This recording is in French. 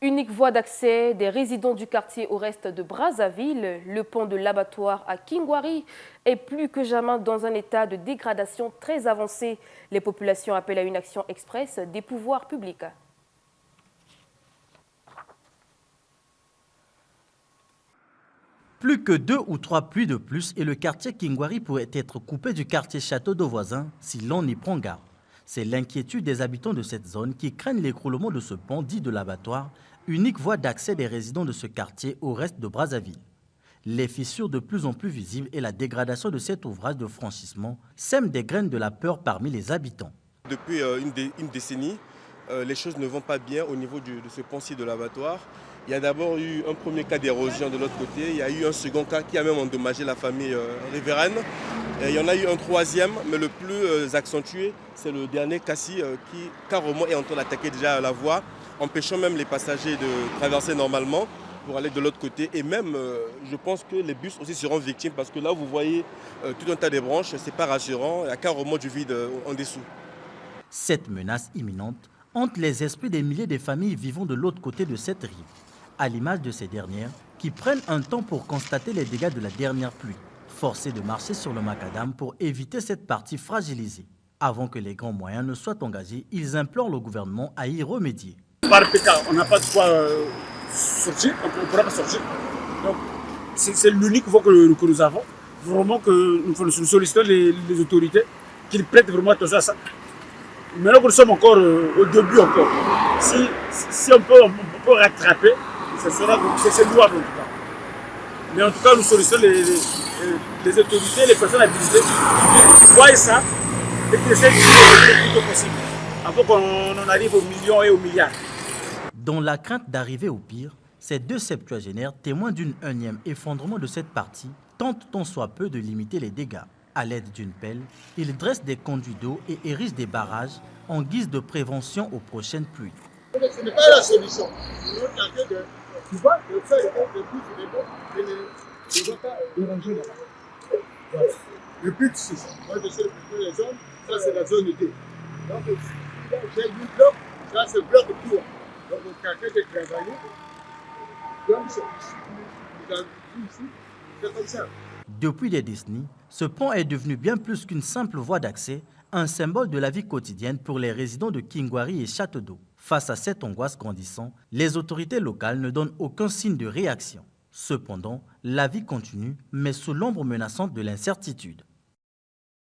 Unique voie d'accès des résidents du quartier au reste de Brazzaville, le pont de l'abattoir à Kingwari est plus que jamais dans un état de dégradation très avancé. Les populations appellent à une action express des pouvoirs publics. Plus que 2 ou 3 pluies de plus et le quartier Kingwari pourrait être coupé du quartier Château d'Eau voisin si l'on n'y prend garde. C'est l'inquiétude des habitants de cette zone qui craignent l'écroulement de ce pont dit de l'abattoir, unique voie d'accès des résidents de ce quartier au reste de Brazzaville. Les fissures de plus en plus visibles et la dégradation de cet ouvrage de franchissement sèment des graines de la peur parmi les habitants. Depuis une décennie, les choses ne vont pas bien au niveau de ce pont-ci de l'abattoir. Il y a d'abord eu un premier cas d'érosion de l'autre côté, il y a eu un second cas qui a même endommagé la famille riveraine. Et il y en a eu un troisième, mais le plus accentué, c'est le dernier cas-ci qui carrément est en train d'attaquer déjà la voie, empêchant même les passagers de traverser normalement pour aller de l'autre côté. Et même, je pense que les bus aussi seront victimes parce que là, vous voyez tout un tas de branches, c'est pas rassurant, il y a carrément du vide en dessous. Cette menace imminente hante les esprits des milliers de familles vivant de l'autre côté de cette rive, à l'image de ces dernières qui prennent un temps pour constater les dégâts de la dernière pluie, forcés de marcher sur le macadam pour éviter cette partie fragilisée. Avant que les grands moyens ne soient engagés, ils implorent le gouvernement à y remédier. Par PK, on n'a pas de quoi sortir, on ne pourra pas sortir. Donc, c'est l'unique voie que nous avons. Vraiment que nous sollicitons les autorités qu'ils prêtent vraiment attention à ça. Maintenant que nous sommes encore au début encore, si on peut rattraper, c'est louable en tout cas. Mais en tout cas, nous sollicitons les autorités, les personnes habilitées qui voient ça et qui essaient de faire le plus tôt possible avant qu'on en arrive aux millions et aux milliards. Dans la crainte d'arriver au pire, ces deux septuagénaires, témoins d'une énième effondrement de cette partie, tentent tant soit peu de limiter les dégâts. À l'aide d'une pelle, ils dressent des conduits d'eau et érigent des barrages en guise de prévention aux prochaines pluies. Ce n'est pas la solution. Nous tentons de faire le plus de débats et les pas déranger là-bas. Voilà. Le but, c'est ça. Moi, je sais que les zones, ça c'est la zone D. Donc, j'ai 8 blocs, ça c'est bloc tour. Donc, on tente de travailler. Donc, c'est comme ça. Depuis des décennies, ce pont est devenu bien plus qu'une simple voie d'accès, un symbole de la vie quotidienne pour les résidents de Kingwari et Château d'Eau. Face à cette angoisse grandissante, les autorités locales ne donnent aucun signe de réaction. Cependant, la vie continue, mais sous l'ombre menaçante de l'incertitude.